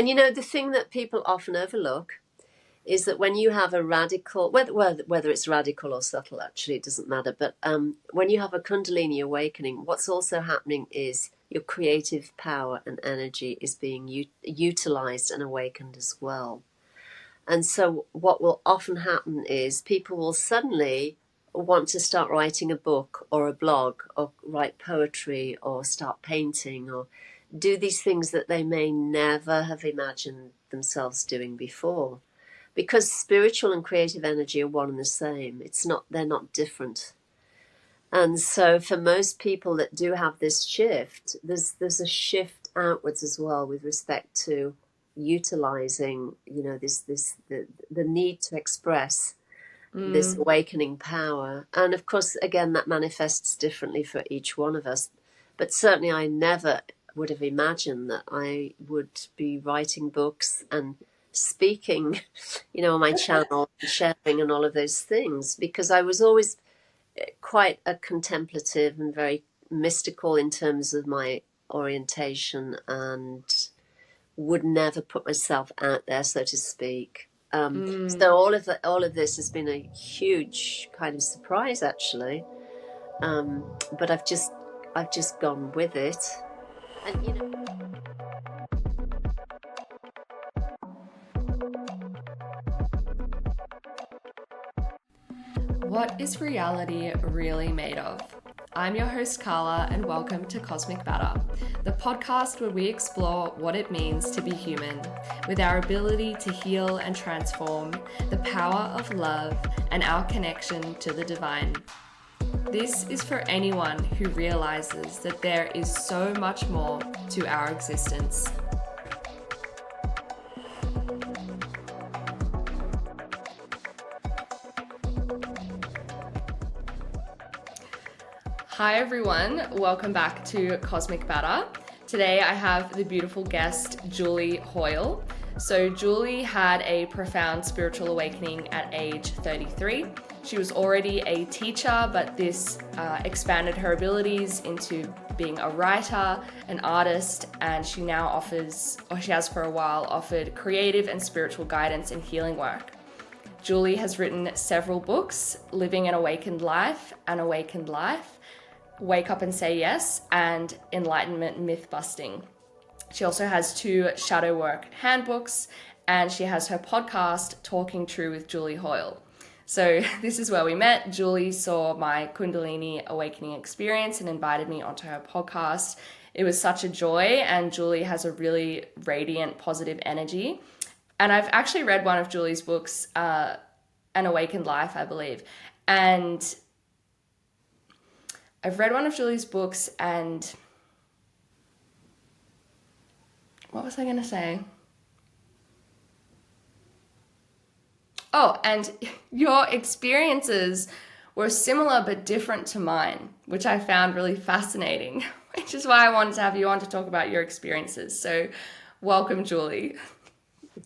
And you know, the thing that people often overlook is that when you have a radical, whether it's radical or subtle, actually, it doesn't matter. But when you have a Kundalini awakening, what's also happening is your creative power and energy is being utilized and awakened as well. And so what will often happen is people will suddenly want to start writing a book or a blog or write poetry or start painting or do these things that they may never have imagined themselves doing before. Because spiritual and creative energy are one and the same. They're not different. And so for most people that do have this shift, there's a shift outwards as well with respect to utilizing, you know, the need to express this awakening power. And of course, again, that manifests differently for each one of us. But certainly I never would have imagined that I would be writing books and speaking, you know, on my channel, sharing and all of those things, because I was always quite a contemplative and very mystical in terms of my orientation and would never put myself out there, so to speak. So all of this has been a huge kind of surprise, actually. But I've just gone with it, and you know. What is reality really made of? I'm your host Carla, and welcome to Cosmic Batter, the podcast where we explore what it means to be human, with our ability to heal and transform, the power of love, and our connection to the divine. This is for anyone who realizes that there is so much more to our existence. Hi everyone, welcome back to Cosmic Batter. Today I have the beautiful guest Julie Hoyle. So Julie had a profound spiritual awakening at age 33. She was already a teacher, but this expanded her abilities into being a writer, an artist, and she now offers, or she has for a while, offered creative and spiritual guidance and healing work. Julie has written several books: Living an Awakened Life, An Awakened Life, Wake Up and Say Yes, and Enlightenment Myth Busting. She also has 2 shadow work handbooks, and she has her podcast, Talking True with Julie Hoyle. So this is where we met. Julie saw my Kundalini awakening experience and invited me onto her podcast. It was such a joy, and Julie has a really radiant, positive energy. And I've actually read one of Julie's books, An Awakened Life, I believe. And I've read one of Julie's books, and what was I going to say? Oh, and your experiences were similar but different to mine, which I found really fascinating, which is why I wanted to have you on to talk about your experiences. So welcome, Julie.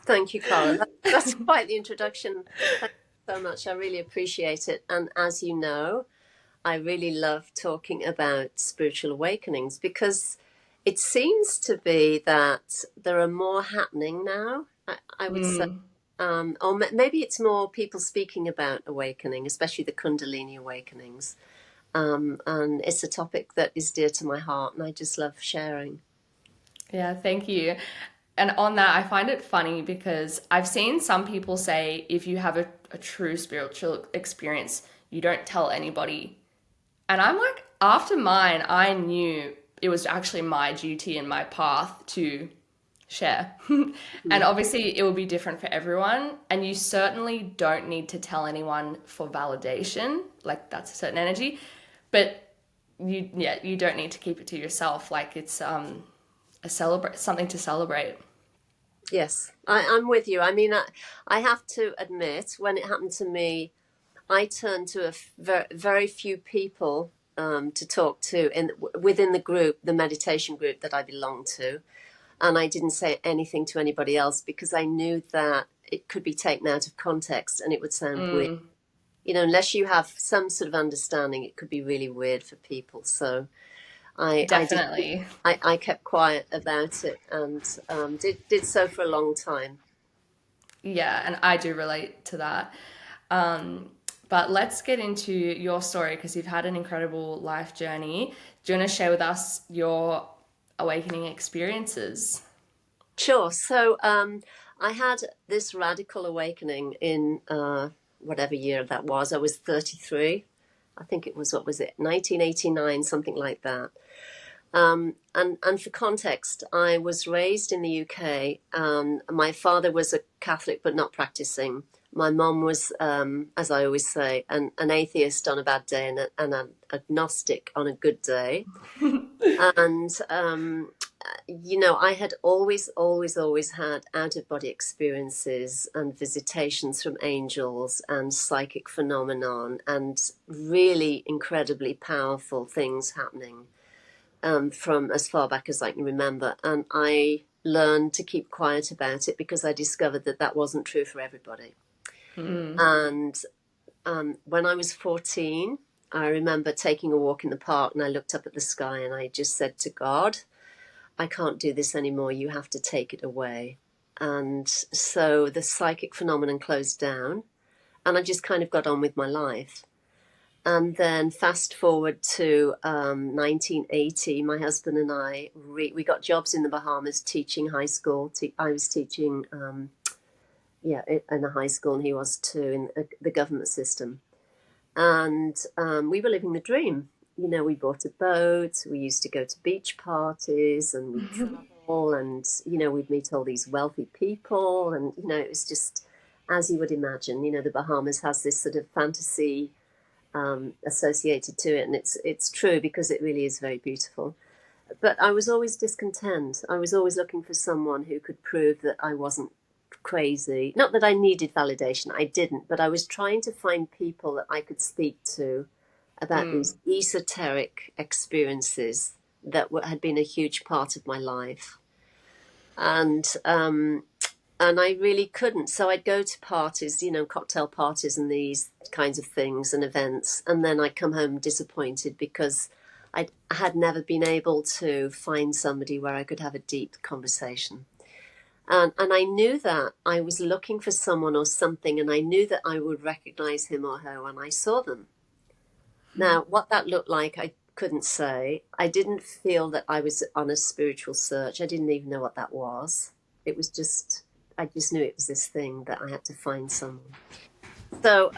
Thank you, Carla. That's quite the introduction. Thank you so much. I really appreciate it. And as you know, I really love talking about spiritual awakenings because it seems to be that there are more happening now, I would say. Or maybe it's more people speaking about awakening, especially the Kundalini awakenings. And it's a topic that is dear to my heart, and I just love sharing. Yeah, thank you. And on that, I find it funny because I've seen some people say if you have a true spiritual experience, you don't tell anybody. And I'm like, after mine, I knew it was actually my duty and my path to share. And obviously it will be different for everyone. And you certainly don't need to tell anyone for validation. Like, that's a certain energy. But you don't need to keep it to yourself. Like, it's something to celebrate. Yes, I'm with you. I mean, I have to admit, when it happened to me, I turned to very few people to talk to within the group, the meditation group that I belonged to. And I didn't say anything to anybody else because I knew that it could be taken out of context and it would sound weird. You know, unless you have some sort of understanding, it could be really weird for people. So I did. Definitely. I kept quiet about it, and did so for a long time. Yeah, and I do relate to that. Um, but let's get into your story because you've had an incredible life journey. Do you want to share with us your awakening experiences? Sure. So I had this radical awakening in whatever year that was. I was 33. I think it was, what was it, 1989, something like that. And for context, I was raised in the UK. My father was a Catholic, but not practicing. My mom was, as I always say, an atheist on a bad day and an agnostic on a good day. And I had always had out of body experiences and visitations from angels and psychic phenomenon and really incredibly powerful things happening from as far back as I can remember. And I learned to keep quiet about it because I discovered that that wasn't true for everybody. Mm. And when I was 14, I remember taking a walk in the park and I looked up at the sky and I just said to God, I can't do this anymore. You have to take it away. And so the psychic phenomenon closed down and I just kind of got on with my life. And then fast forward to 1980, my husband and I, we got jobs in the Bahamas teaching high school. I was teaching, in a high school, and he was too, in the government system. And we were living the dream. We bought a boat, we used to go to beach parties, and we'd travel, and, we'd meet all these wealthy people. And, it was just, as you would imagine, the Bahamas has this sort of fantasy associated to it, and it's true because it really is very beautiful. But I was always discontent. I was always looking for someone who could prove that I wasn't crazy. Not that I needed validation, I didn't, but I was trying to find people that I could speak to about these esoteric experiences that had been a huge part of my life. And I really couldn't. So I'd go to parties, cocktail parties and these kinds of things and events. And then I'd come home disappointed because I had never been able to find somebody where I could have a deep conversation. And I knew that I was looking for someone or something, and I knew that I would recognize him or her when I saw them. Now, what that looked like, I couldn't say. I didn't feel that I was on a spiritual search. I didn't even know what that was. It was just, I just knew it was this thing that I had to find someone. So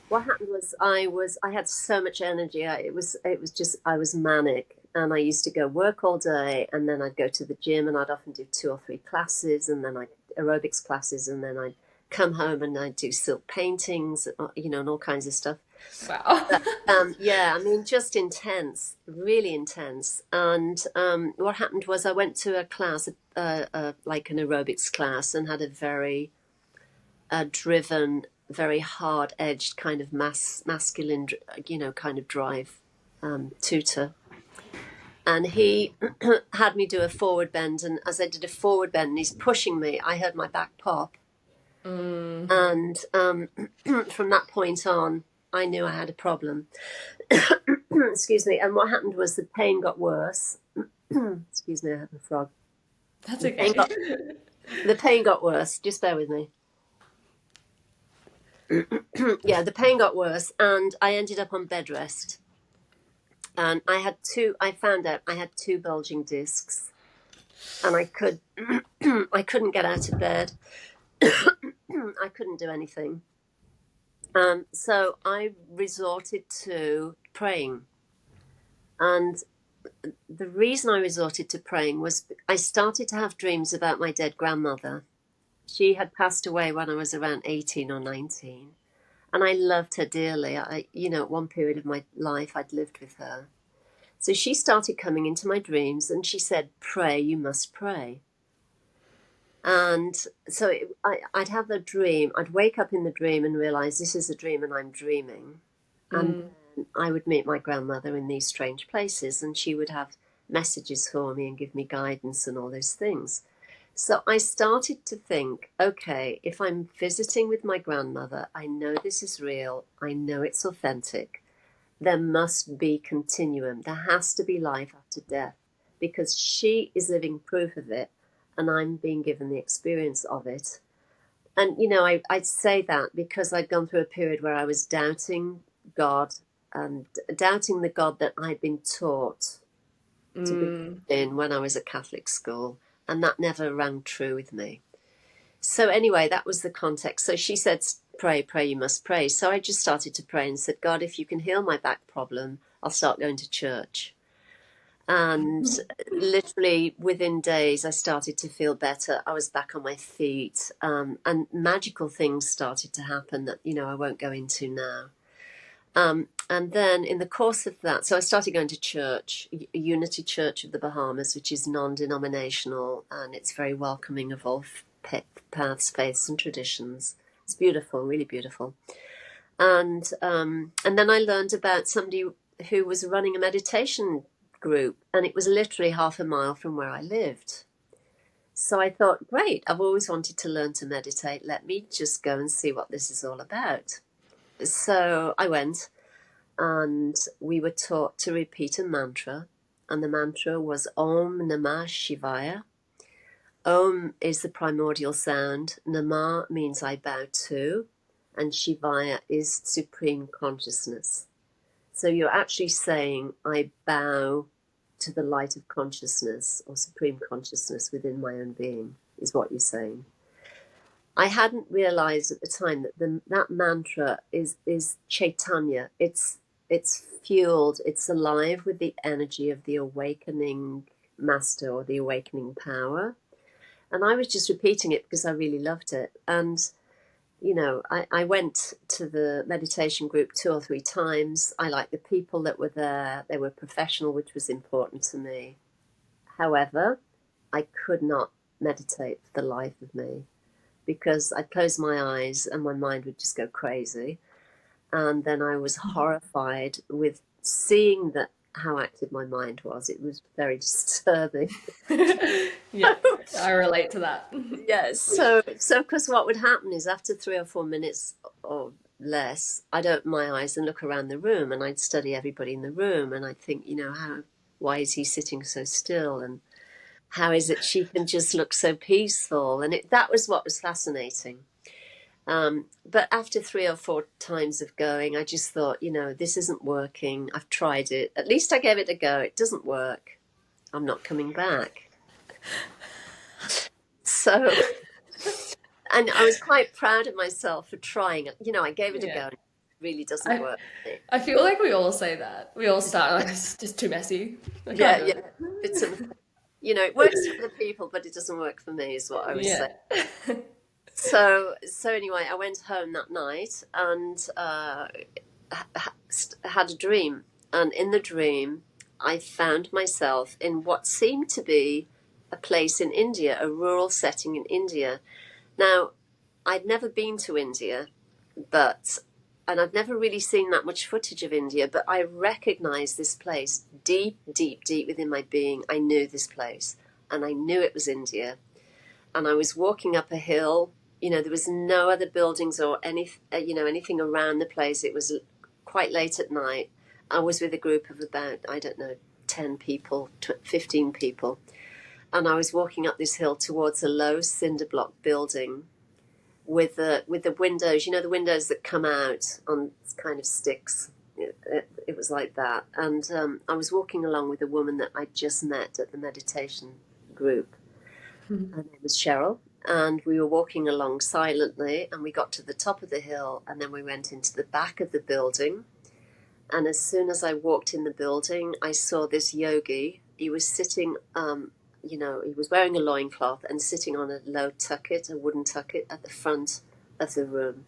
what happened was I had so much energy. It was just, I was manic. And I used to go work all day, and then I'd go to the gym, and I'd often do 2 or 3 classes, and then aerobics classes, and then I'd come home and I'd do silk paintings, and all kinds of stuff. Wow. But, yeah, I mean, just intense, really intense. And what happened was I went to a class, like an aerobics class, and had a very driven, very hard-edged kind of masculine, kind of drive tutor. And he had me do a forward bend. And as I did a forward bend, and he's pushing me, I heard my back pop. And from that point on, I knew I had a problem. Excuse me. And what happened was the pain got worse. Excuse me, I have a frog. That's okay. The pain got worse. Just bear with me. Yeah, the pain got worse. And I ended up on bed rest. And I found out I had 2 bulging discs, and I couldn't get out of bed. I couldn't do anything. So I resorted to praying. And the reason I resorted to praying was I started to have dreams about my dead grandmother. She had passed away when I was around 18 or 19. And I loved her dearly. At one period of my life, I'd lived with her. So she started coming into my dreams, and she said, pray, you must pray. And so I'd have a dream. I'd wake up in the dream and realize this is a dream and I'm dreaming. And then I would meet my grandmother in these strange places, and she would have messages for me and give me guidance and all those things. So I started to think, okay, if I'm visiting with my grandmother, I know this is real. I know it's authentic. there must be continuum. There has to be life after death, because she is living proof of it, and I'm being given the experience of it. And, I'd say that because I'd gone through a period where I was doubting God and doubting the God that I'd been taught to believe in when I was at Catholic school. And that never rang true with me. So anyway, that was the context. So she said, pray, you must pray. So I just started to pray and said, God, if you can heal my back problem, I'll start going to church. And literally within days, I started to feel better. I was back on my feet, and magical things started to happen that, I won't go into now. And then in the course of that, so I started going to church, Unity Church of the Bahamas, which is non-denominational, and it's very welcoming of all paths, faiths, and traditions. It's beautiful, really beautiful. And then I learned about somebody who was running a meditation group, and it was literally half a mile from where I lived. So I thought, great, I've always wanted to learn to meditate. Let me just go and see what this is all about. So I went, and we were taught to repeat a mantra, and the mantra was Om Namah Shivaya. Om is the primordial sound, Namah means I bow to, and Shivaya is supreme consciousness. So you're actually saying, I bow to the light of consciousness or supreme consciousness within my own being, is what you're saying. I hadn't realized at the time that that mantra is Chaitanya. It's fueled, it's alive with the energy of the awakening master or the awakening power. And I was just repeating it because I really loved it. And I went to the meditation group 2 or 3 times. I liked the people that were there. They were professional, which was important to me. However, I could not meditate for the life of me because I'd close my eyes and my mind would just go crazy. And then I was horrified with seeing how active my mind was. It was very disturbing. Yeah, I relate to that. Yes. So because what would happen is after 3 or 4 minutes or less, I'd open my eyes and look around the room, and I'd study everybody in the room, and I'd think, why is he sitting so still, and how is it she can just look so peaceful? And that was what was fascinating. But after 3 or 4 times of going, I just thought, this isn't working. I've tried it. At least I gave it a go. It doesn't work. I'm not coming back. So, and I was quite proud of myself for trying it. I gave it a go. It really doesn't work. I feel like we all say that. We all start like, it's just too messy. Yeah. It works for the people, but it doesn't work for me, is what I was saying. So anyway, I went home that night and had a dream. And in the dream, I found myself in what seemed to be a place in India, a rural setting in India. Now, I'd never been to India, and I've never really seen that much footage of India, but I recognized this place deep, deep, deep within my being. I knew this place, and I knew it was India. And I was walking up a hill. There was no other buildings or anything around the place. It was quite late at night. I was with a group of about, 10 people, 15 people. And I was walking up this hill towards a low cinder block building with the windows, the windows that come out on kind of sticks. It was like that. And I was walking along with a woman that I just met at the meditation group. Her name was Cheryl. And we were walking along silently, and we got to the top of the hill, and then we went into the back of the building. And as soon as I walked in the building, I saw this yogi. He was sitting, he was wearing a loincloth and sitting on a low tucket, a wooden tucket at the front of the room.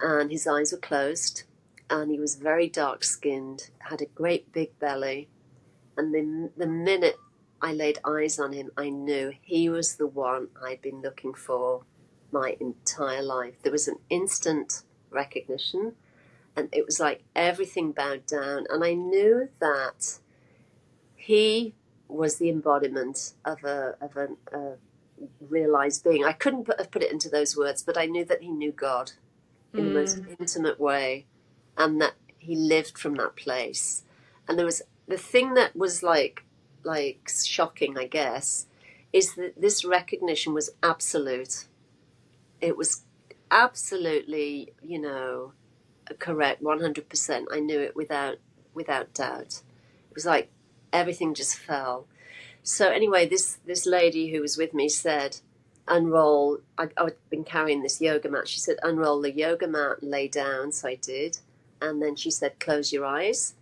And his eyes were closed, and he was very dark-skinned, had a great big belly. And the minute I laid eyes on him, I knew he was the one I'd been looking for my entire life. There was an instant recognition, and it was like everything bowed down. And I knew that he was the embodiment of a realized being. I couldn't put it into those words, but I knew that he knew God in the most intimate way, and that he lived from that place. And there was the thing that was like shocking, I guess, is that this recognition was absolute. It was absolutely, correct, 100%. I knew it without doubt. It was like everything just fell. So anyway, this lady who was with me said, unroll. I'd been carrying this yoga mat. She said, unroll the yoga mat and lay down. So I did. And then she said, close your eyes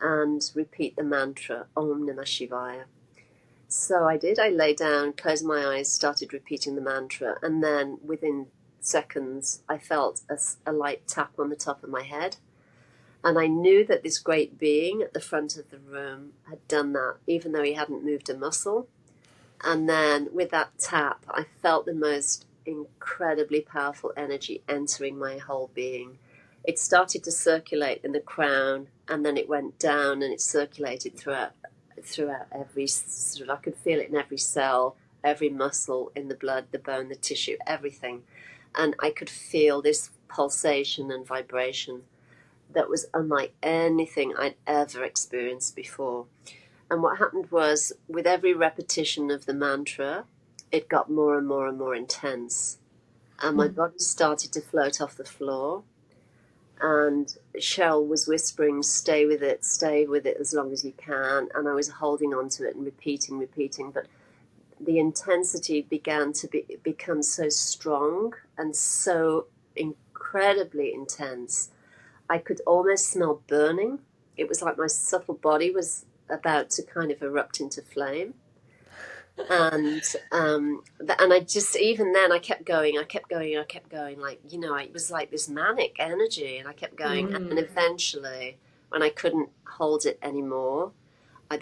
and repeat the mantra, Om Namah Shivaya. So I did. I lay down, closed my eyes, started repeating the mantra. And then within seconds, I felt a light tap on the top of my head. And I knew that this great being at the front of the room had done that, even though he hadn't moved a muscle. And then with that tap, I felt the most incredibly powerful energy entering my whole being. It started to circulate in the crown, and then it went down and it circulated throughout every sort of, I could feel it in every cell, every muscle, in the blood, the bone, the tissue, everything. And I could feel this pulsation and vibration that was unlike anything I'd ever experienced before. And what happened was, with every repetition of the mantra, it got more and more and more intense. And my body started to float off the floor. And Cheryl was whispering, stay with it as long as you can. And I was holding on to it and repeating. But the intensity began to become so strong and so incredibly intense. I could almost smell burning. It was like my subtle body was about to kind of erupt into flame. And I just, even then I kept going, like, it was like this manic energy, and I kept going. And eventually, when I couldn't hold it anymore, I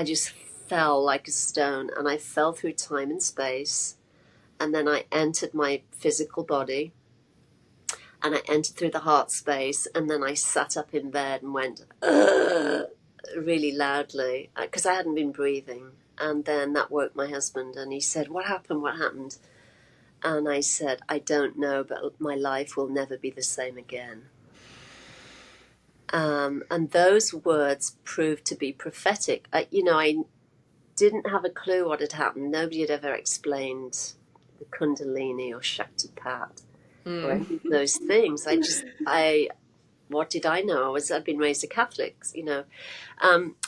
just fell like a stone, and I fell through time and space. And then I entered my physical body, and I entered through the heart space, and then I sat up in bed and went, really loudly, because I hadn't been breathing. And then that woke my husband, and he said, what happened? And I said, I don't know, but my life will never be the same again. And those words proved to be prophetic. I didn't have a clue what had happened. Nobody had ever explained the Kundalini or Shaktipat or any of those things. What did I know? I'd been raised a Catholic,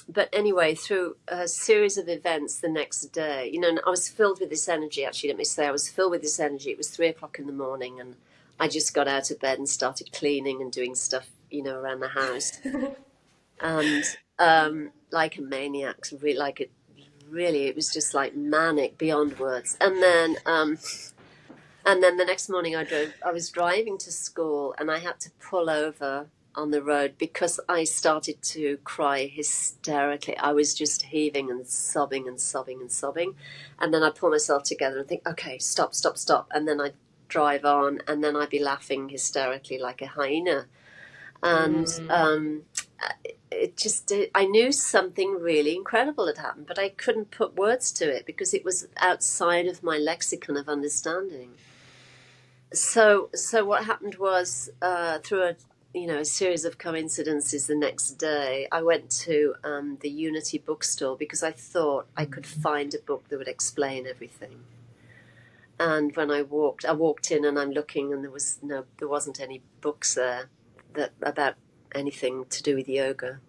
But anyway, through a series of events the next day, and I was filled with this energy. Actually, let me say, I was filled with this energy. It was 3:00 in the morning, and I just got out of bed and started cleaning and doing stuff, around the house, and like a maniac, really, it was just like manic beyond words. And then the next morning I was driving to school, and I had to pull over on the road because I started to cry hysterically. I was just heaving and sobbing and sobbing and sobbing. And then I pull myself together and think, okay, stop. And then I'd drive on, and then I'd be laughing hysterically like a hyena. And I knew something really incredible had happened, but I couldn't put words to it because it was outside of my lexicon of understanding. So what happened was, through a series of coincidences, the next day I went to the Unity bookstore because I thought I could find a book that would explain everything. And when I walked in, and I'm looking, and there wasn't any books there about anything to do with yoga.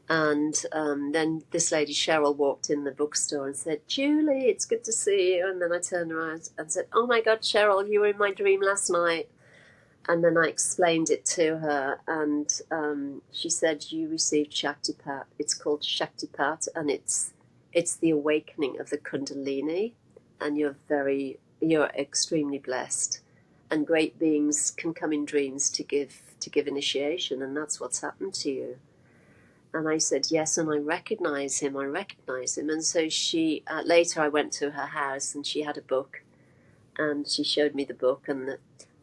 And then this lady Cheryl walked in the bookstore and said, Julie, it's good to see you. And then I turned around and said, oh my God, Cheryl, you were in my dream last night. And then I explained it to her, and she said, you received Shaktipat. It's called Shaktipat, and it's the awakening of the Kundalini, and you're extremely blessed. And great beings can come in dreams to give initiation, and that's what's happened to you. And I said, yes, and I recognize him. And so she, later I went to her house, and she had a book, and she showed me the book, and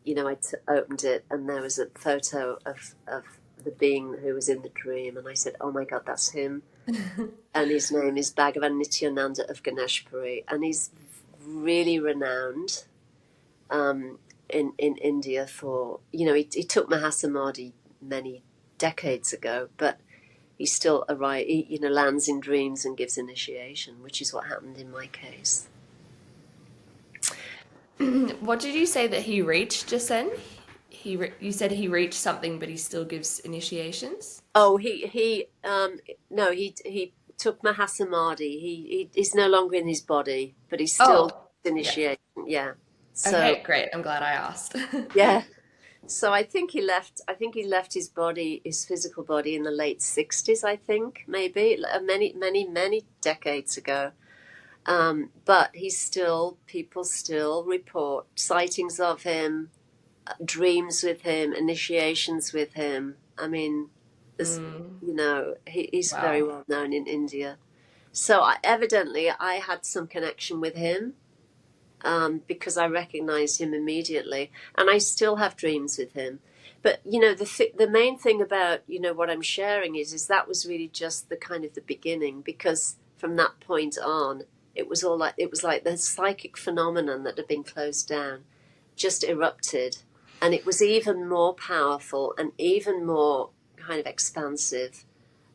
I opened it, and there was a photo of the being who was in the dream. And I said, oh my God, that's him. And his name is Bhagavan Nityananda of Ganeshpuri. And he's really renowned in India for, he took Mahasamadhi many decades ago, but he still lands in dreams and gives initiation, which is what happened in my case. What did you say that he reached just then? You said he reached something, but he still gives initiations. Oh, no, he took Mahasamadhi. He's no longer in his body, but he's still Oh, yeah. initiation. Yeah. So Okay, great. I'm glad I asked. yeah. So I think he left. I think he left his body, his physical body, in the late 60s. I think maybe many decades ago. But people still report sightings of him, dreams with him, initiations with him. I mean, he's very Wow. well known in India. So evidently I had some connection with him, because I recognized him immediately, and I still have dreams with him. But the main thing about what I'm sharing is that was really just the kind of the beginning, because from that point on, it was like the psychic phenomenon that had been closed down just erupted, and it was even more powerful and even more kind of expansive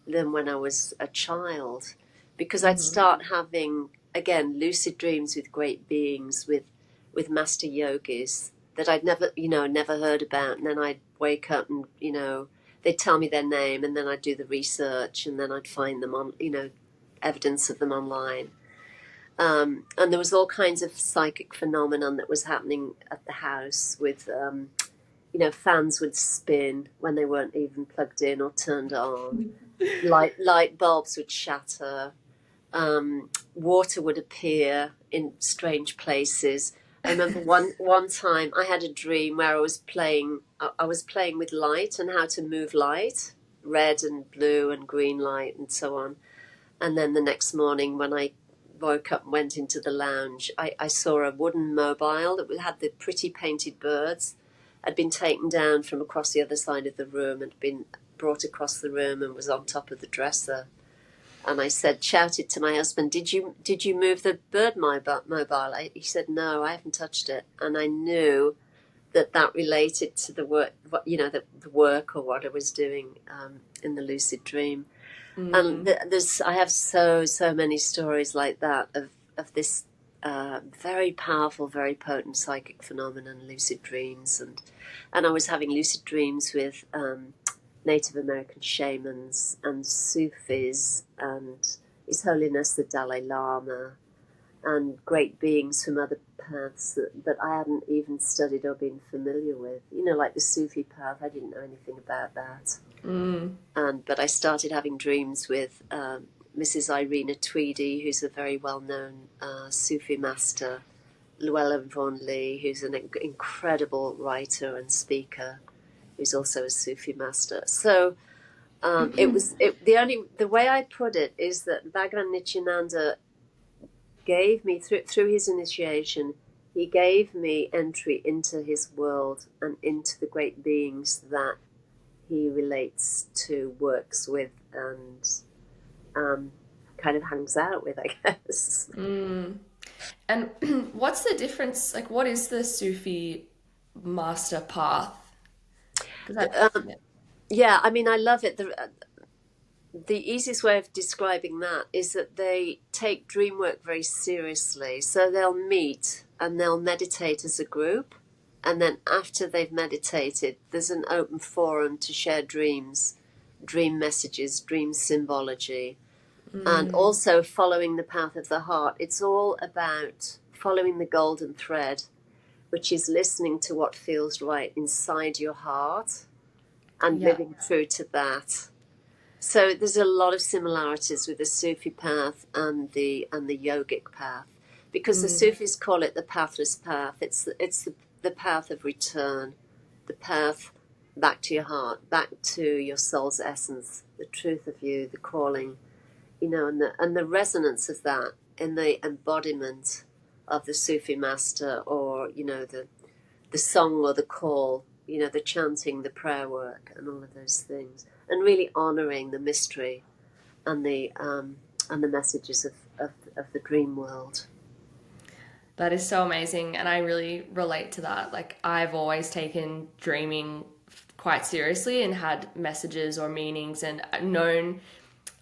than when I was a child, because I'd start having, again, lucid dreams with great beings, with master yogis that I'd never heard about, and then I'd wake up and they'd tell me their name, and then I'd do the research, and then I'd find them on evidence of them online. And there was all kinds of psychic phenomenon that was happening at the house with fans would spin when they weren't even plugged in or turned on. Light bulbs would shatter. Water would appear in strange places. I remember one time I had a dream where I was playing with light and how to move light, red and blue and green light and so on. And then the next morning when I woke up and went into the lounge, I saw a wooden mobile that had the pretty painted birds, had been taken down from across the other side of the room and been brought across the room and was on top of the dresser. And I shouted to my husband, "Did you move the bird mobile?" He said, "No, I haven't touched it." And I knew that related to the work, the work or what I was doing in the lucid dream. And I have so many stories like that of this very powerful, very potent psychic phenomenon, lucid dreams, and I was having lucid dreams with Native American shamans and Sufis and His Holiness the Dalai Lama and great beings from other paths that I hadn't even studied or been familiar with. Like the Sufi path, I didn't know anything about that. But I started having dreams with Mrs. Irina Tweedy, who's a very well-known Sufi master, Llewellyn Vaughan Lee, who's an incredible writer and speaker, who's also a Sufi master. So the way I put it is that Bhagavan Nityananda gave me, through his initiation, he gave me entry into his world and into the great beings that he relates to, works with, and kind of hangs out with, I guess. And what's the difference? Like, what is the Sufi master path? Yeah, I mean, I love it. The easiest way of describing that is that they take dream work very seriously. So they'll meet and they'll meditate as a group. And then after they've meditated, there's an open forum to share dreams, dream messages, dream symbology, and also following the path of the heart. It's all about following the golden thread, which is listening to what feels right inside your heart and living true to that. So there's a lot of similarities with the Sufi path and the yogic path, because the Sufis call it the pathless path. It's the path of return, the path back to your heart, back to your soul's essence, the truth of you, the calling, and the resonance of that in the embodiment of the Sufi master, or the song or the call, the chanting, the prayer work, and all of those things, and really honoring the mystery and the messages of the dream world. That is so amazing, and I really relate to that. Like, I've always taken dreaming quite seriously and had messages or meanings, and known,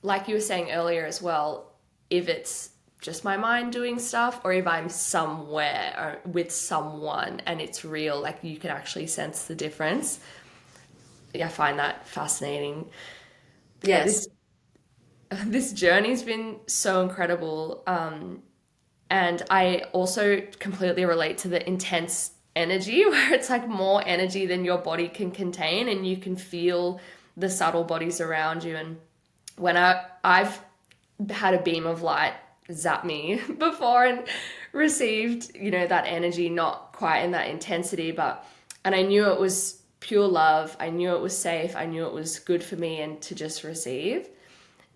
like you were saying earlier as well, if it's just my mind doing stuff or if I'm somewhere or with someone and it's real, like you can actually sense the difference. I find that fascinating. Yeah, Yes. this journey's been so incredible. And I also completely relate to the intense energy where it's like more energy than your body can contain, and you can feel the subtle bodies around you. And when I've had a beam of light zap me before and received, that energy, not quite in that intensity, and I knew it was pure love. I knew it was safe. I knew it was good for me and to just receive.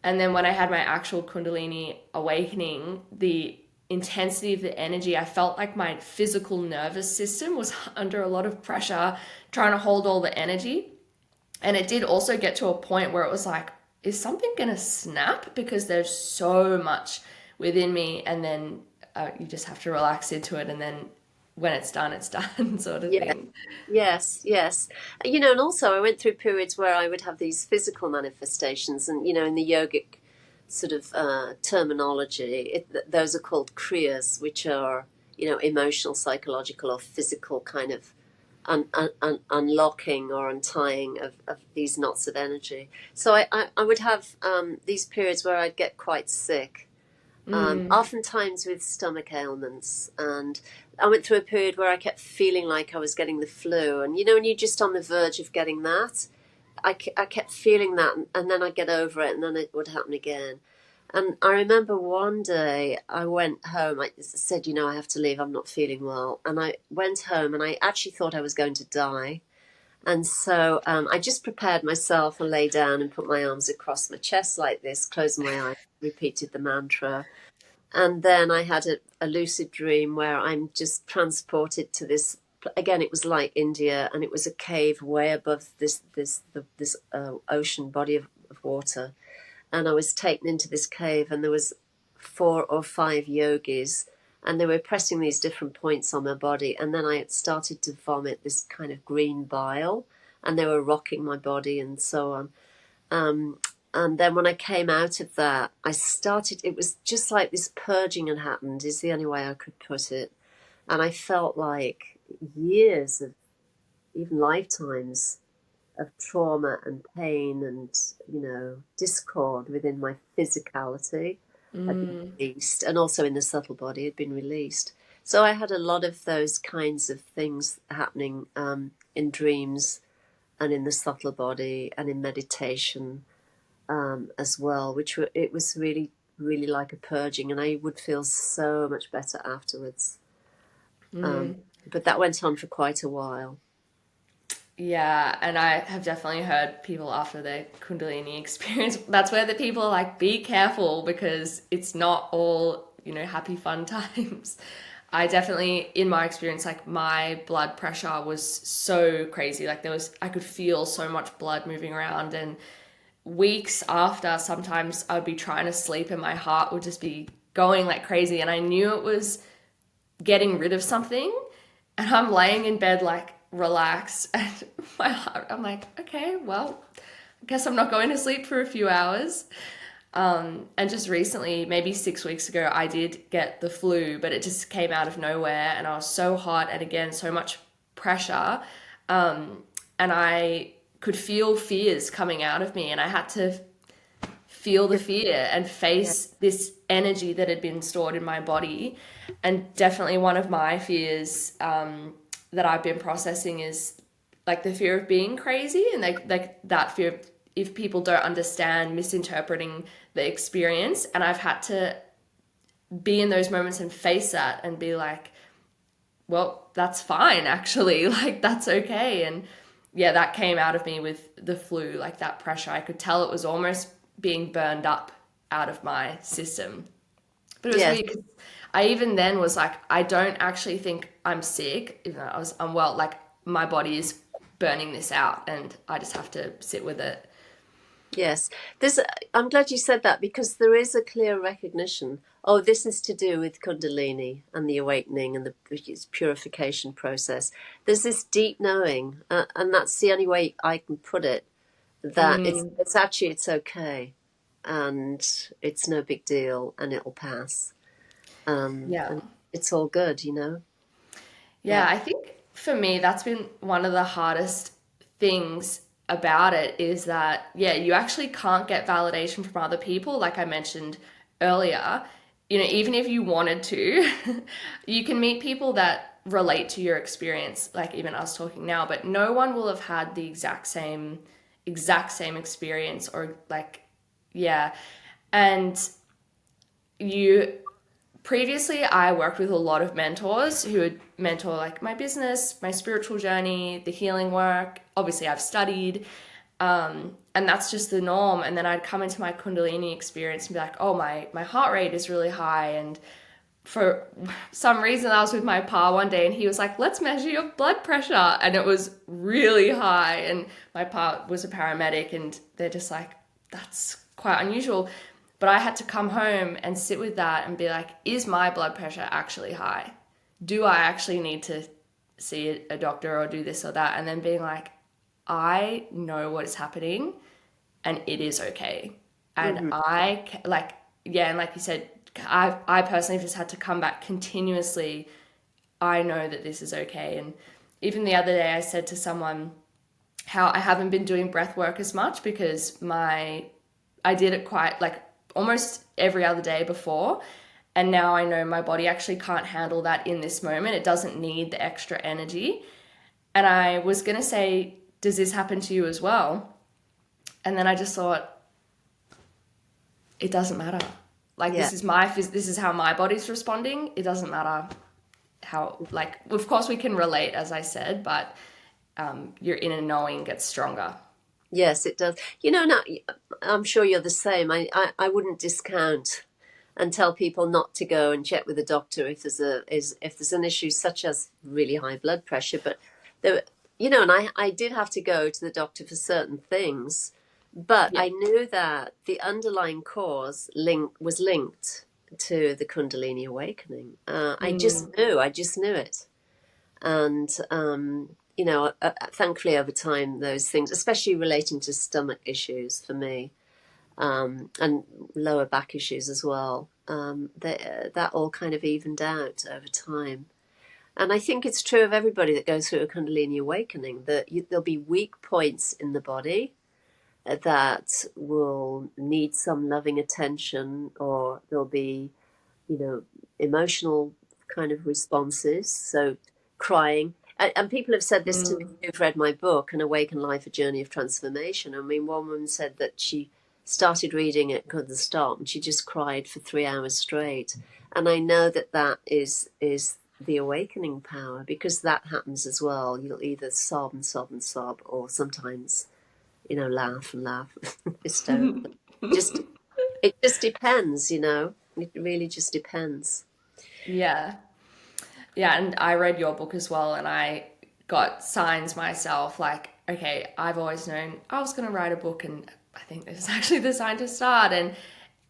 And then when I had my actual Kundalini awakening, the intensity of the energy, I felt like my physical nervous system was under a lot of pressure trying to hold all the energy. And it did also get to a point where it was like, is something going to snap? Because there's so much within me. And then you just have to relax into it. And then when it's done, sort of Yeah. thing. Yes, yes. And also I went through periods where I would have these physical manifestations, and in the yogic sort of terminology, those are called kriyas, which are, emotional, psychological, or physical kind of unlocking or untying of these knots of energy. So I would have these periods where I'd get quite sick, oftentimes with stomach ailments. And I went through a period where I kept feeling like I was getting the flu. And, when you're just on the verge of getting that, I kept feeling that. And then I'd get over it, and then it would happen again. And I remember one day I went home. I said, I have to leave. I'm not feeling well. And I went home, and I actually thought I was going to die. And so I just prepared myself and lay down and put my arms across my chest like this, closed my eyes, repeated the mantra. And then I had a lucid dream where I'm just transported to this. Again, it was like India, and it was a cave way above this ocean body of water. And I was taken into this cave, and there was 4 or 5 yogis, and they were pressing these different points on my body. And then I had started to vomit this kind of green bile, and they were rocking my body and so on. And then when I came out of that, it was just like this purging had happened, is the only way I could put it. And I felt like years of, even lifetimes of trauma and pain and, discord within my physicality had been released, and also in the subtle body had been released. So I had a lot of those kinds of things happening in dreams and in the subtle body and in meditation as well, it was really, really like a purging, and I would feel so much better afterwards. But that went on for quite a while. Yeah, and I have definitely heard people after their Kundalini experience, that's where the people are like, be careful because it's not all, happy fun times. I definitely, in my experience, like my blood pressure was so crazy. Like I could feel so much blood moving around, and weeks after, sometimes I would be trying to sleep and my heart would just be going like crazy. And I knew it was getting rid of something. And I'm laying in bed like relaxed, and my heart, I'm like, okay, well, I guess I'm not going to sleep for a few hours. And just recently, maybe 6 weeks ago, I did get the flu, but it just came out of nowhere, and I was so hot, and again, so much pressure. And I could feel fears coming out of me, and I had to feel the fear and face this energy that had been stored in my body. And definitely one of my fears that I've been processing is like the fear of being crazy, and like that fear of, if people don't understand, misinterpreting the experience. And I've had to be in those moments and face that and be like, well, that's fine, actually. Like, that's okay. And yeah, that came out of me with the flu, like that pressure. I could tell it was almost being burned up out of my system. But it was weird 'cause I even then was like, I don't actually think I'm sick, even though I was unwell. Like, my body is burning this out, and I just have to sit with it. Yes, I'm glad you said that, because there is a clear recognition Oh, this is to do with Kundalini and the awakening and the purification process. There's this deep knowing, and that's the only way I can put it, that Mm, it's actually it's okay, and it's no big deal, and it'll pass, yeah. and it's all good, you know. Yeah, Yeah. I think for me, that's been one of the hardest things about it is that, yeah, you actually can't get validation from other people, like I mentioned earlier. Even if you wanted to, you can meet people that relate to your experience, like even us talking now, but no one will have had the exact same experience or like, yeah. And you previously I worked with a lot of mentors who would mentor like my business, my spiritual journey, the healing work. Obviously I've studied, and that's just the norm. And then I'd come into my Kundalini experience and be like, oh, my heart rate is really high. And for some reason I was with my pa one day and he was like, let's measure your blood pressure. And it was really high. And my pa was a paramedic and they're just like, that's quite unusual. But I had to come home and sit with that and be like, is my blood pressure actually high? Do I actually need to see a doctor or do this or that? And then being like, I know what is happening and it is okay. And Hmm. like, yeah, and like you said, I personally just had to come back continuously. I know that this is okay. And even the other day, I said to someone how I haven't been doing breath work as much because I did it quite like almost every other day before. And now I know my body actually can't handle that in this moment. It doesn't need the extra energy. And I was going to say, does this happen to you as well? And then I just thought, it doesn't matter. Like Yeah. this is how my body's responding. It doesn't matter how, like, of course we can relate, as I said, but your inner knowing gets stronger. Yes, it does. Now I'm sure you're the same. I wouldn't discount and tell people not to go and check with a doctor if there's an issue such as really high blood pressure. But there, and I did have to go to the doctor for certain things, but Yeah. I knew that the underlying cause was linked to the Kundalini awakening. Mm, I just knew it, and thankfully over time those things, especially relating to stomach issues for me, and lower back issues as well, that all kind of evened out over time. And I think it's true of everybody that goes through a Kundalini awakening that there'll be weak points in the body that will need some loving attention, or there'll be, emotional kind of responses. So crying. And people have said this to me mm, who've read my book, An Awakened Life, A Journey of Transformation. I mean, one woman said that she started reading it, couldn't stop, and she just cried for 3 hours straight. And I know that that is the awakening power, because that happens as well. You'll either sob and sob and sob, or sometimes, laugh and laugh hysterically. Just it just depends, It really just depends. yeah. Yeah, and I read your book as well, and I got signs myself like, okay, I've always known I was going to write a book, and I think this is actually the sign to start.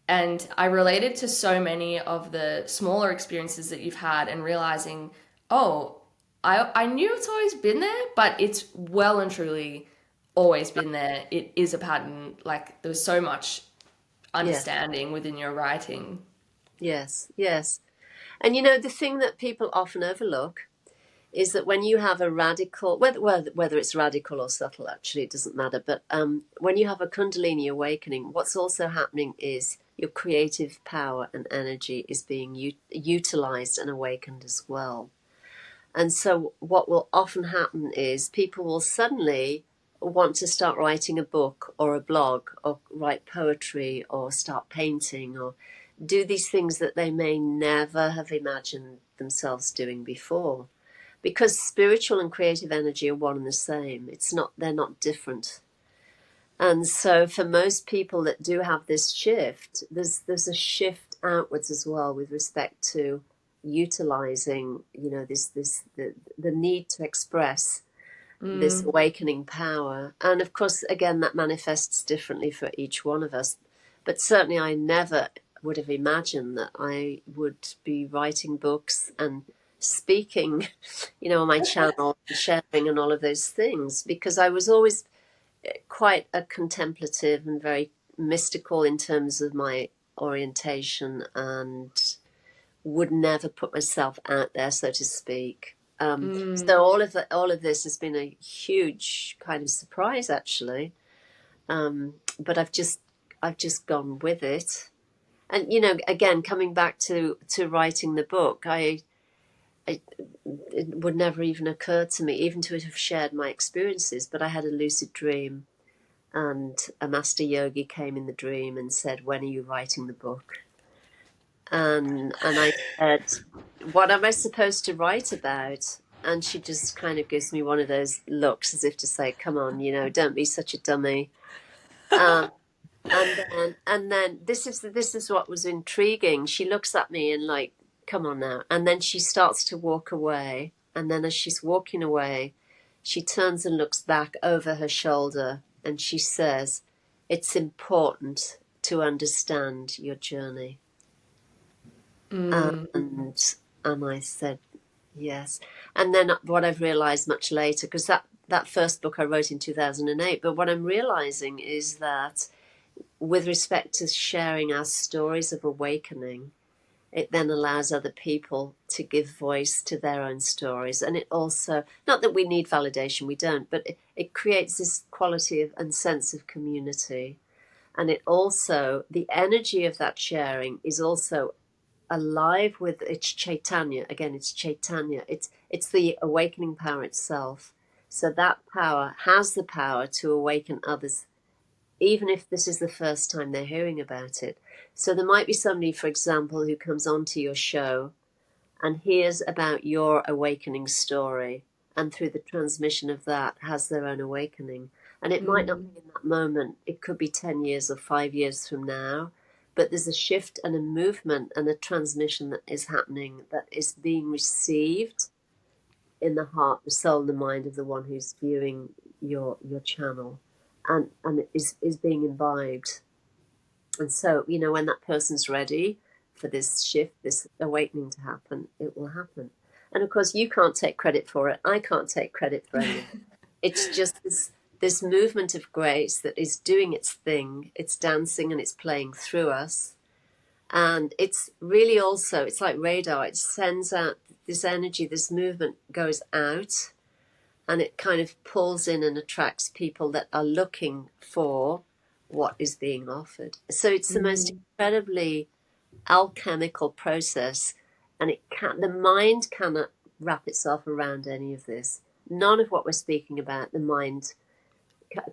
And I related to so many of the smaller experiences that you've had, and realizing, oh, I knew it's always been there, but it's well and truly always been there. It is a pattern. Like there's so much Yeah. understanding within your writing. Yes. Yes. And the thing that people often overlook is that when you have a radical, whether it's radical or subtle, actually, it doesn't matter. But when you have a Kundalini awakening, what's also happening is your creative power and energy is being utilized and awakened as well. And so, what will often happen is people will suddenly want to start writing a book or a blog or write poetry or start painting or do these things that they may never have imagined themselves doing before, because spiritual and creative energy are one and the same. They're not different. And so for most people that do have this shift, there's a shift outwards as well with respect to utilizing, the need to express this Mm, awakening power. And of course, again, that manifests differently for each one of us. But certainly, I never would have imagined that I would be writing books and speaking, on my channel, and sharing and all of those things, because I was always quite a contemplative and very mystical in terms of my orientation, and would never put myself out there, so to speak. So all of this has been a huge kind of surprise, actually. But I've just gone with it. And again, coming back to writing the book, it would never even occur to me even to have shared my experiences. But I had a lucid dream, and a master yogi came in the dream and said, "When are you writing the book?" And I said, "What am I supposed to write about?" And she just kind of gives me one of those looks as if to say, "Come on, don't be such a dummy." Um, and then this is what was intriguing. She looks at me and like, "Come on now." And then she starts to walk away. And then as she's walking away, she turns and looks back over her shoulder and she says, "It's important to understand your journey." And I said, "Yes." And then what I've realized much later, because that first book I wrote in 2008, but what I'm realizing is that with respect to sharing our stories of awakening, it then allows other people to give voice to their own stories. And it also, not that we need validation, we don't, but it creates this quality of and sense of community. And it also, the energy of that sharing is also alive with its Chaitanya. Again, it's Chaitanya. It's the awakening power itself. So that power has the power to awaken others, even if this is the first time they're hearing about it. So there might be somebody, for example, who comes onto your show and hears about your awakening story, and through the transmission of that has their own awakening. And it might not be in that moment. It could be 10 years or 5 years from now. But there's a shift and a movement and a transmission that is happening, that is being received in the heart, the soul, and the mind of the one who's viewing your channel, and is being imbibed. And so, when that person's ready for this shift, this awakening to happen, it will happen. And of course, you can't take credit for it. I can't take credit for anything. It's just this movement of grace that is doing its thing. It's dancing and it's playing through us. And it's really also, it's like radar. It sends out this energy, this movement goes out, and it kind of pulls in and attracts people that are looking for what is being offered. So it's the most incredibly alchemical process, and the mind cannot wrap itself around any of this. None of what we're speaking about, the mind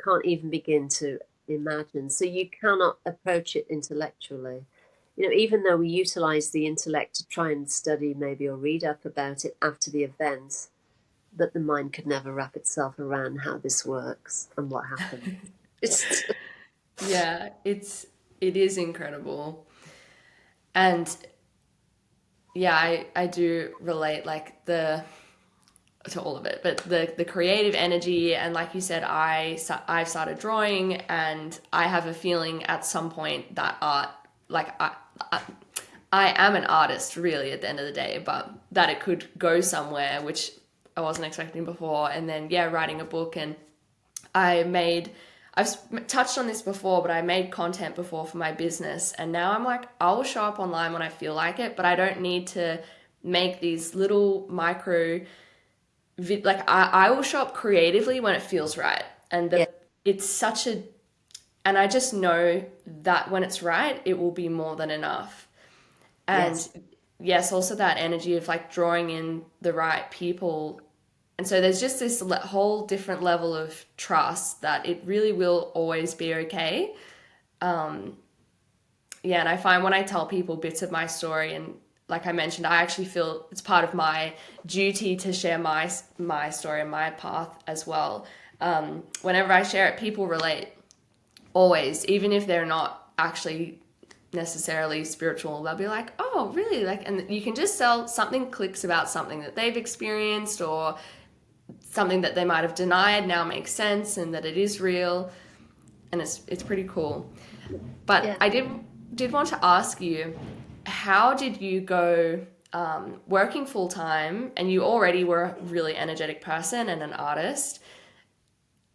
can't even begin to imagine. So you cannot approach it intellectually. Even though we utilize the intellect to try and study maybe or read up about it after the event, that the mind could never wrap itself around how this works and what happens. Yeah, it is incredible. And yeah, I do relate to all of it, but the creative energy, and like you said, I've started drawing, and I have a feeling at some point that art, I am an artist really at the end of the day, but that it could go somewhere, which I wasn't expecting before. And then writing a book, and I've touched on this before, but I made content before for my business, and now I'm like, I'll show up online when I feel like it, but I don't need to make these little micro, I will show up creatively when it feels right. And it's such a, and I just know that when it's right, it will be more than enough. And yes, also that energy of drawing in the right people. And so there's just this whole different level of trust that it really will always be okay. And I find when I tell people bits of my story, and like I mentioned, I actually feel it's part of my duty to share my story and my path as well. Whenever I share it, people relate always, even if they're not actually necessarily spiritual. They'll be like, "Oh, really?" And you can just tell something clicks about something that they've experienced, or something that they might have denied now makes sense, and that it is real, and it's pretty cool. But I did did want to ask you, how did you go working full time, and you already were a really energetic person and an artist,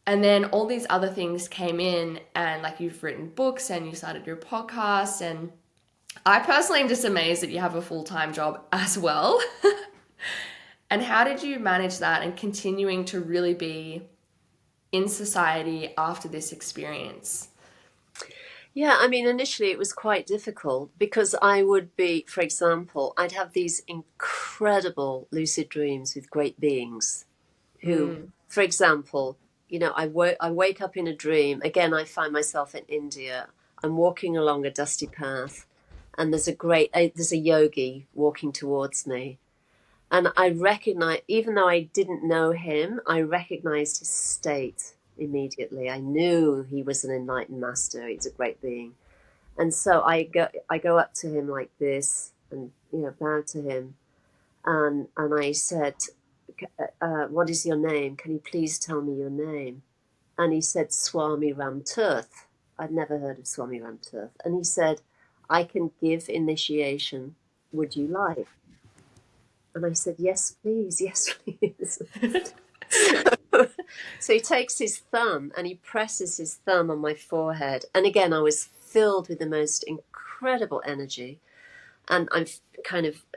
and then all these other things came in, and like you've written books and you started your podcast, and I personally am just amazed that you have a full-time job as well. And how did you manage that and continuing to really be in society after this experience? Yeah, I mean, initially it was quite difficult because I would be, for example, I'd have these incredible lucid dreams with great beings who, Mm. for example, I wake up in a dream. Again, I find myself in India. I'm walking along a dusty path, and there's a yogi walking towards me, and I recognize, even though I didn't know him, I recognized his state immediately. I knew he was an enlightened master. He's a great being. And so I go up to him like this and, bow to him. And I said, what is your name? Can you please tell me your name? And he said, Swami Ramtirth. I'd never heard of Swami Ramtirth. And he said, I can give initiation. Would you like? And I said, yes, please. Yes, please. So he takes his thumb and he presses his thumb on my forehead. And again, I was filled with the most incredible energy. And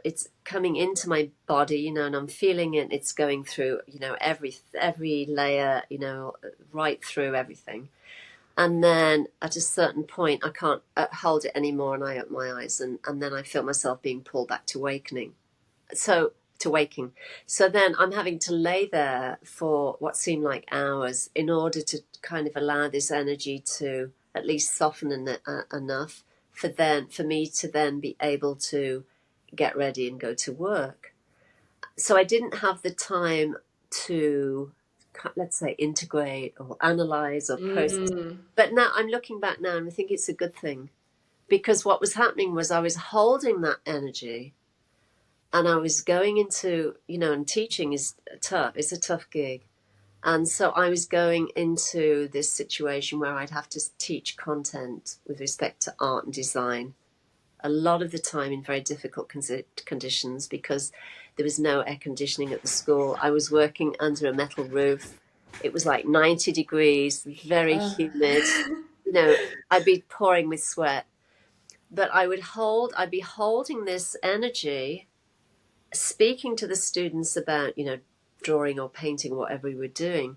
it's coming into my body, and I'm feeling it. It's going through, every layer, right through everything. And then at a certain point, I can't hold it anymore. And I open my eyes and then I feel myself being pulled back to awakening. To waking. So then I'm having to lay there for what seemed like hours in order to kind of allow this energy to at least soften enough for me to then be able to get ready and go to work. So I didn't have the time to, let's say, integrate or analyze or process. Mm. But now I'm looking back now and I think it's a good thing, because what was happening was I was holding that energy. And I was going into, and teaching is tough. It's a tough gig. And so I was going into this situation where I'd have to teach content with respect to art and design, a lot of the time in very difficult conditions, because there was no air conditioning at the school. I was working under a metal roof. It was like 90 degrees, very humid. I'd be pouring with sweat. But I'd be holding this energy, speaking to the students about, drawing or painting, whatever we were doing.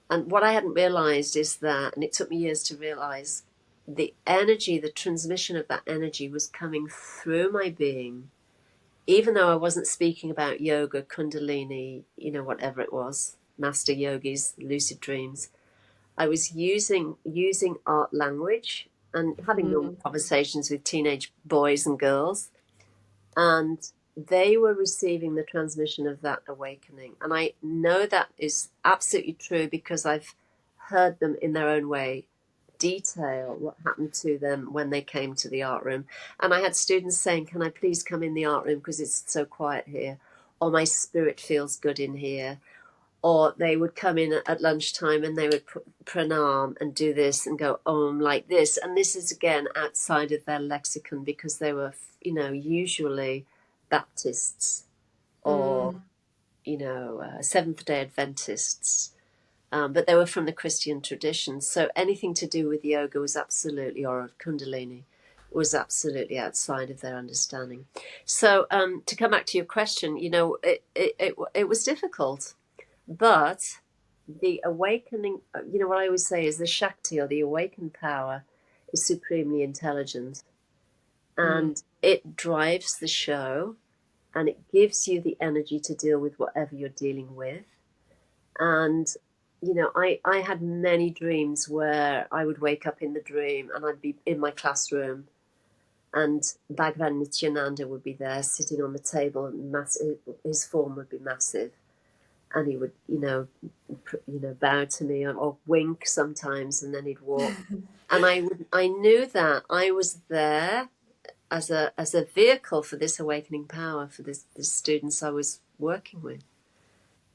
And what I hadn't realized is that, and it took me years to realize, the energy, the transmission of that energy was coming through my being, even though I wasn't speaking about yoga, Kundalini, whatever it was, master yogis, lucid dreams. I was using art language and having normal conversations with teenage boys and girls. And they were receiving the transmission of that awakening. And I know that is absolutely true because I've heard them in their own way detail what happened to them when they came to the art room. And I had students saying, can I please come in the art room because it's so quiet here? Or my spirit feels good in here. Or they would come in at lunchtime and they would pranam and do this and go om like this. And this is, again, outside of their lexicon because they were, usually Baptists or, Seventh-day Adventists. But they were from the Christian tradition. So anything to do with yoga was absolutely, or Kundalini, was absolutely outside of their understanding. So to come back to your question, it was difficult. But the awakening, what I always say is the Shakti, or the awakened power, is supremely intelligent. And it drives the show and it gives you the energy to deal with whatever you're dealing with. And, I had many dreams where I would wake up in the dream and I'd be in my classroom and Bhagavan Nityananda would be there sitting on the table and his form would be massive. And he would, bow to me or wink sometimes, and then he'd walk. And I knew that I was there as a vehicle for this awakening power for the students I was working with.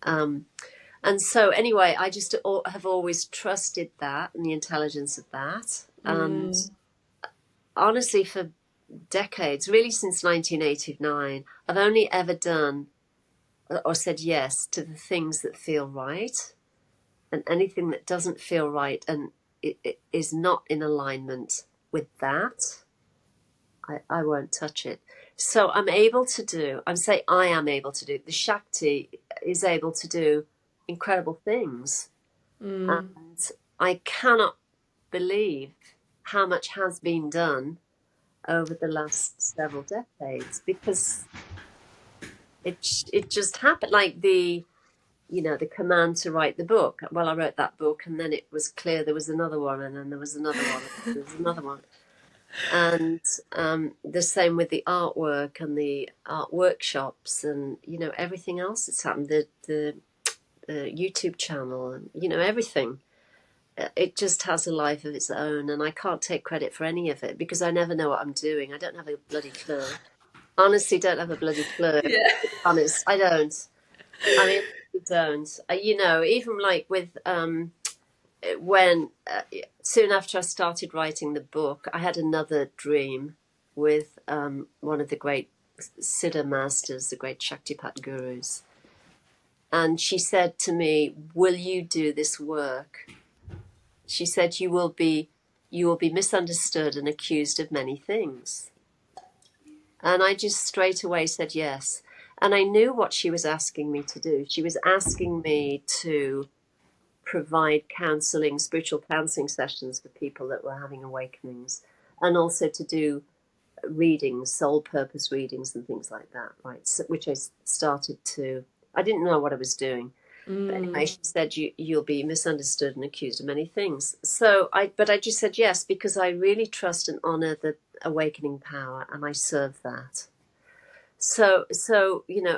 And so anyway, I just have always trusted that and the intelligence of that. And honestly, for decades, really since 1989, I've only ever done or said yes to the things that feel right, and anything that doesn't feel right and it is not in alignment with that, I won't touch it. So I'm able to do, I am able to do, the Shakti is able to do incredible things. And I cannot believe how much has been done over the last several decades, because it just happened, like the command to write the book. Well, I wrote that book, and then it was clear there was another one, and then there was another one, and there was another one. And the same with the artwork and the art workshops, and everything else that's happened. The YouTube channel, and everything. It just has a life of its own, and I can't take credit for any of it because I never know what I'm doing. I don't have a bloody clue. Honestly, don't have a bloody clue. Yeah. Honest, I don't. I mean, I don't. Even like with when soon after I started writing the book, I had another dream with one of the great Siddha masters, the great Shaktipat gurus, and she said to me, "Will you do this work?" She said, you will be misunderstood and accused of many things." And I just straight away said yes. And I knew what she was asking me to do. She was asking me to provide counseling, spiritual counseling sessions for people that were having awakenings, and also to do readings, soul purpose readings and things like that, right? So, which I started to, I didn't know what I was doing. But anyway, she said, you'll be misunderstood and accused of many things. But I just said yes, because I really trust and honor the awakening power, and I serve that. So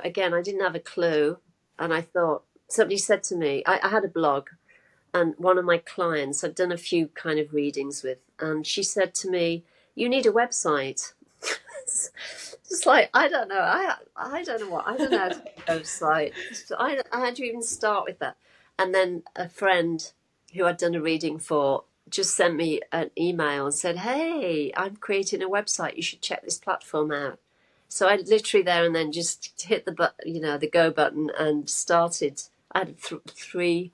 again, I didn't have a clue, and I thought, somebody said to me, I had a blog, and one of my clients I'd done a few kind of readings with, and she said to me, "You need a website." It's like, I don't know. I don't know how to make a website. I had to even start with that. And then a friend who I'd done a reading for just sent me an email and said, "Hey, I'm creating a website. You should check this platform out." So I literally there and then just hit the button, the go button, and started. I had a free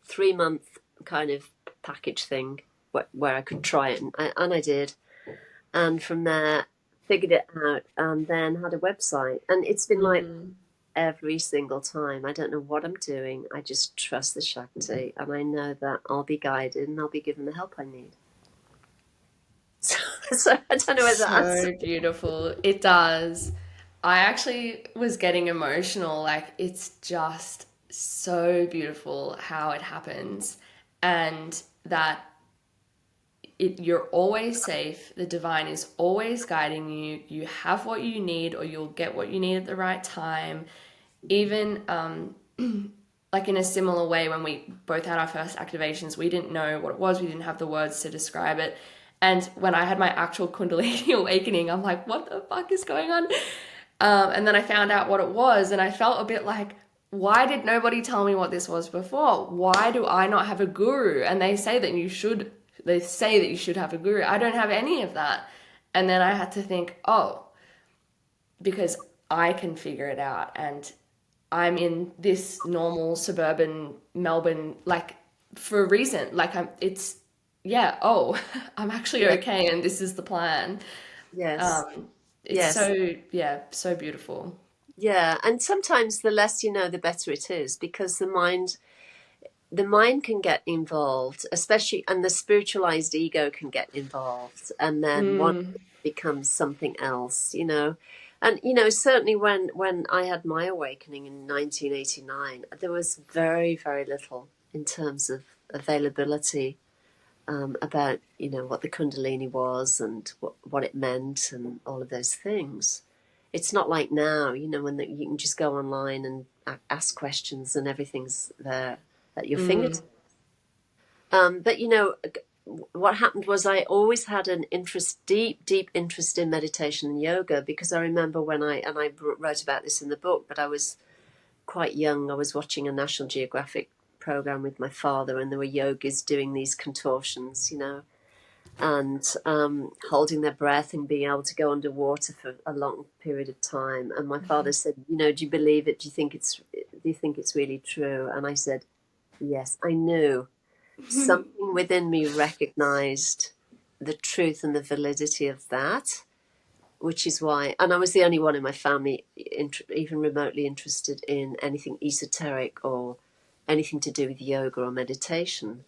3-month kind of package thing where I could try it, and I did. And from there, figured it out, and then had a website. And it's been like every single time. I don't know what I'm doing. I just trust the Shakti, and I know that I'll be guided and I'll be given the help I need. So I don't know whether that's So beautiful. It does. I actually was getting emotional. Like, it's just so beautiful how it happens, and that you're always safe. The divine is always guiding you. You have what you need, or you'll get what you need at the right time. Even like in a similar way, when we both had our first activations, we didn't know what it was. We didn't have the words to describe it. And when I had my actual Kundalini awakening, I'm like, what the fuck is going on? And then I found out what it was, and I felt a bit like, why did nobody tell me what this was before? Why do I not have a guru? And they say that you should have a guru. I don't have any of that. And then I had to think, oh, because I can figure it out, and I'm in this normal suburban Melbourne, like, for a reason. Like, I'm actually okay, and this is the plan. yes, It's yes, so beautiful. yeah. And sometimes the less you know, the better it is, because the mind can get involved, especially, and the spiritualized ego can get involved, and then one becomes something else. And certainly when I had my awakening in 1989, there was very, very little in terms of availability about what the Kundalini was and what it meant and all of those things. It's not like now, when you can just go online and ask questions and everything's there at your fingertips. But what happened was I always had an deep interest in meditation and yoga, because I remember when I wrote about this in the book, but I was quite young. I was watching a National Geographic program with my father, and there were yogis doing these contortions, and holding their breath and being able to go underwater for a long period of time. And my father said, do you believe it? Do you think it's really true? And I said, yes. I knew something within me recognized the truth and the validity of that, which is why, and I was the only one in my family even remotely interested in anything esoteric or anything to do with yoga or meditation.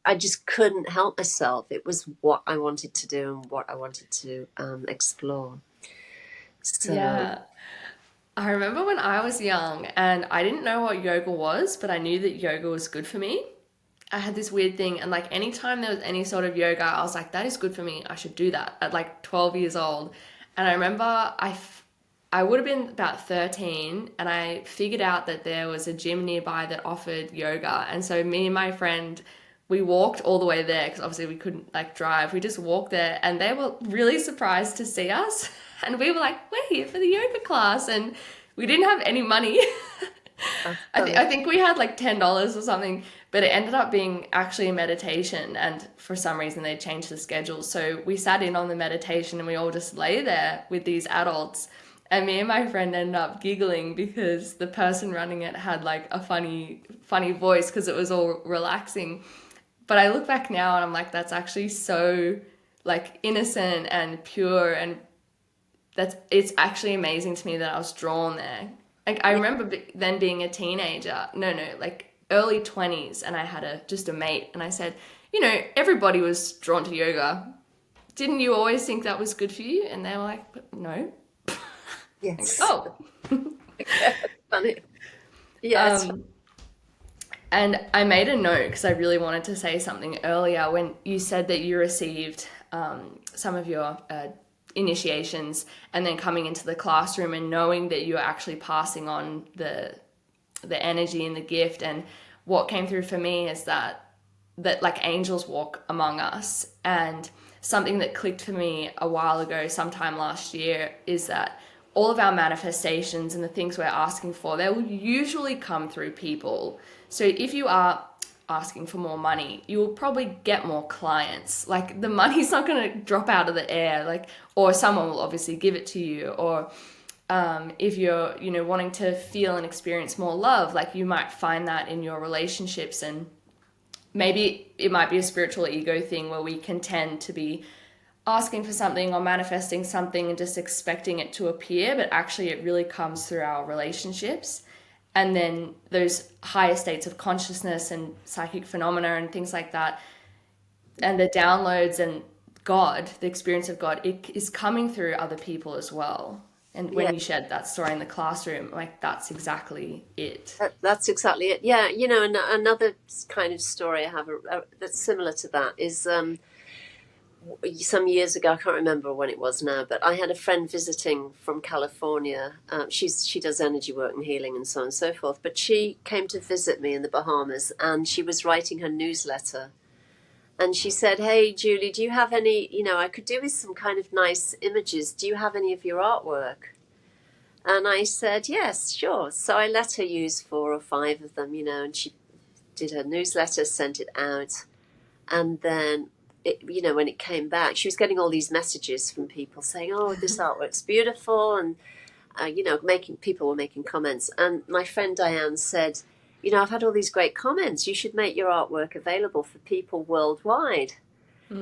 I just couldn't help myself. It was what I wanted to do and what I wanted to explore. So Yeah. I remember when I was young and I didn't know what yoga was, but I knew that yoga was good for me. I had this weird thing, and like anytime there was any sort of yoga, I was like, that is good for me. I should do that at like 12 years old. And I remember I would have been about 13, and I figured out that there was a gym nearby that offered yoga. And so me and my friend, we walked all the way there because obviously we couldn't like drive. We just walked there, and they were really surprised to see us. And we were like, we're here for the yoga class. And we didn't have any money. I think we had like $10 or something, but it ended up being actually a meditation. And for some reason, they changed the schedule. So we sat in on the meditation and we all just lay there with these adults. And me and my friend ended up giggling because the person running it had like a funny voice because it was all relaxing. But I look back now and I'm like, that's actually so like innocent and pure, and it's actually amazing to me that I was drawn there. Like I remember then being a teenager, no, like early 20s, and I had just a mate, and I said, everybody was drawn to yoga. Didn't you always think that was good for you? And they were like, but no. yes, Oh. funny. Yes. And I made a note because I really wanted to say something earlier when you said that you received some of your initiations and then coming into the classroom and knowing that you're actually passing on the energy and the gift. And what came through for me is that like angels walk among us. And something that clicked for me a while ago, sometime last year, is that all of our manifestations and the things we're asking for, they will usually come through people. So if you are asking for more money, you will probably get more clients. Like the money's not going to drop out of the air, like, or someone will obviously give it to you. Or if you're, wanting to feel and experience more love, like you might find that in your relationships. And maybe it might be a spiritual ego thing where we can tend to be asking for something or manifesting something and just expecting it to appear, but actually it really comes through our relationships. And then those higher states of consciousness and psychic phenomena and things like that, and the downloads and God, the experience of God, it is coming through other people as well. And when you shared that story in the classroom, like that's exactly it. That's exactly it. Yeah, and another kind of story I have that's similar to that is some years ago. I can't remember when it was now, but I had a friend visiting from California. She does energy work and healing and so on and so forth. But she came to visit me in the Bahamas, and she was writing her newsletter. And she said, "Hey, Julie, do you have any? I could do with some kind of nice images. Do you have any of your artwork?" And I said, yes, sure. So I let her use 4 or 5 of them, and she did her newsletter, sent it out. And then, when it came back, she was getting all these messages from people saying, oh, this artwork's beautiful. And, people were making comments. And my friend Diane said, I've had all these great comments. You should make your artwork available for people worldwide.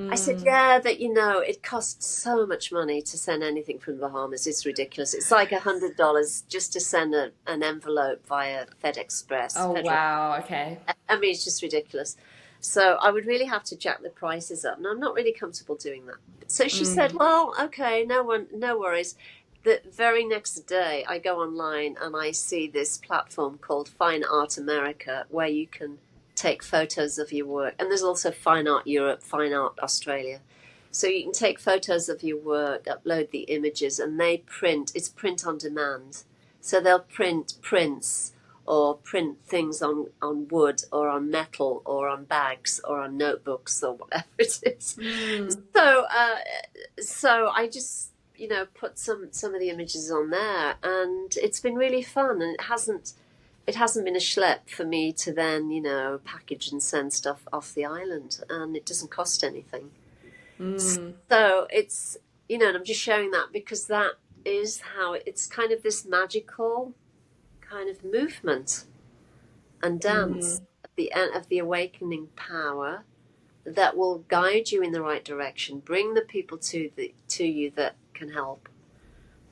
I said, yeah, but it costs so much money to send anything from the Bahamas. It's ridiculous. It's like $100 just to send an envelope via FedExpress. Oh, wow. Okay. I mean, it's just ridiculous. So I would really have to jack the prices up. And I'm not really comfortable doing that. So she said, well, okay, no worries. The very next day, I go online and I see this platform called Fine Art America, where you can take photos of your work. And there's also Fine Art Europe, Fine Art Australia. So you can take photos of your work, upload the images, and it's print on demand. So they'll print prints or print things on wood or on metal or on bags or on notebooks or whatever it is. So I just, put some of the images on there, and it's been really fun. And it hasn't been a schlep for me to then, package and send stuff off the island, and it doesn't cost anything. So it's, and I'm just showing that because that is how it's kind of this magical kind of movement and dance at the end of the awakening power that will guide you in the right direction, bring the people to you that can help,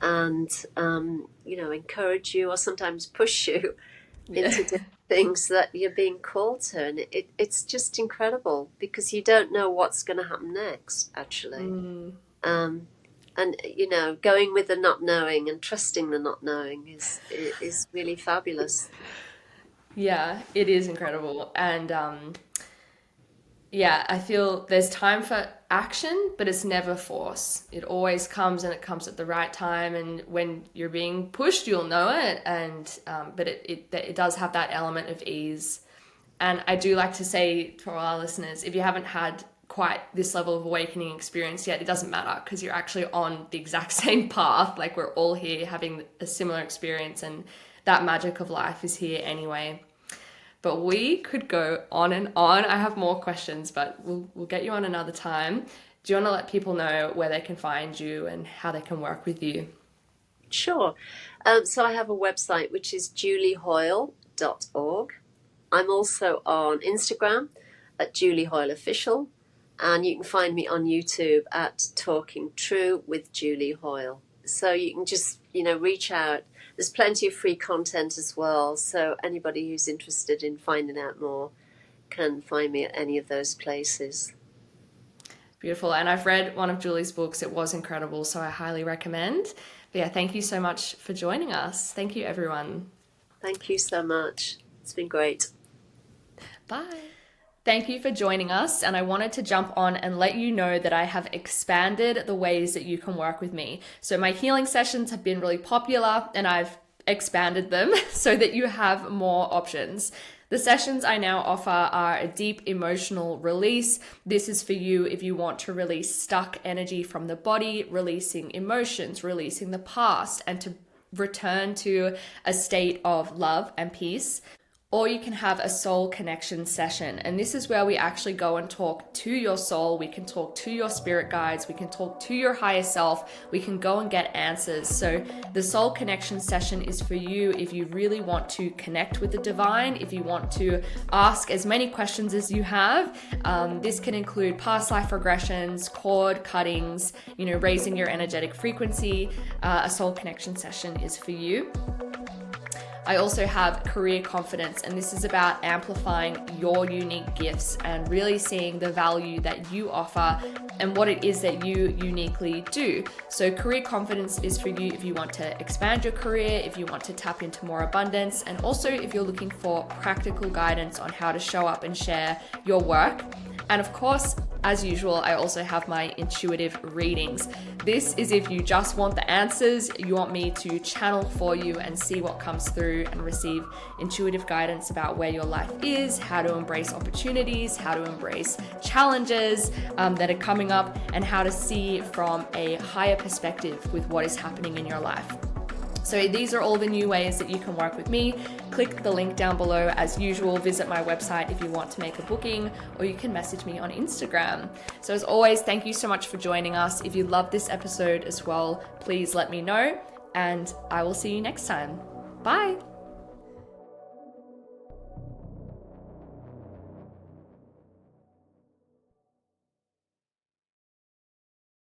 and encourage you or sometimes push you into different things that you're being called to. And it's just incredible because you don't know what's going to happen next, actually. And going with the not knowing and trusting the not knowing is really fabulous. Yeah, it is incredible. And yeah, I feel there's time for action, but it's never force. It always comes, and it comes at the right time. And when you're being pushed, you'll know it. And but it does have that element of ease. And I do like to say for our listeners, if you haven't had quite this level of awakening experience yet, it doesn't matter, because you're actually on the exact same path. Like, we're all here having a similar experience, and that magic of life is here anyway. But we could go on and on. I have more questions, but we'll get you on another time. Do you want to let people know where they can find you and how they can work with you? Sure. So I have a website, which is juliehoyle.org. I'm also on Instagram at Julie Hoyle Official, and you can find me on YouTube at Talking True with Julie Hoyle. So you can just, reach out. There's plenty of free content as well, so anybody who's interested in finding out more can find me at any of those places. Beautiful. And I've read one of Julie's books. It was incredible, so I highly recommend. But yeah, thank you so much for joining us. Thank you, everyone. Thank you so much. It's been great. Bye. Thank you for joining us, and I wanted to jump on and let you know that I have expanded the ways that you can work with me. So my healing sessions have been really popular, and I've expanded them so that you have more options. The sessions I now offer are a deep emotional release. This is for you if you want to release stuck energy from the body, releasing emotions, releasing the past, and to return to a state of love and peace. Or you can have a soul connection session. And this is where we actually go and talk to your soul. We can talk to your spirit guides. We can talk to your higher self. We can go and get answers. So the soul connection session is for you if you really want to connect with the divine, if you want to ask as many questions as you have. This can include past life regressions, cord cuttings, raising your energetic frequency. A soul connection session is for you. I also have career confidence, and this is about amplifying your unique gifts and really seeing the value that you offer and what it is that you uniquely do. So career confidence is for you if you want to expand your career, if you want to tap into more abundance, and also if you're looking for practical guidance on how to show up and share your work. And of course, as usual, I also have my intuitive readings. This is if you just want the answers, you want me to channel for you and see what comes through and receive intuitive guidance about where your life is, how to embrace opportunities, how to embrace challenges that are coming up, and how to see from a higher perspective with what is happening in your life. So these are all the new ways that you can work with me. Click the link down below. As usual, visit my website if you want to make a booking, or you can message me on Instagram. So as always, thank you so much for joining us. If you love this episode as well, please let me know, and I will see you next time. Bye.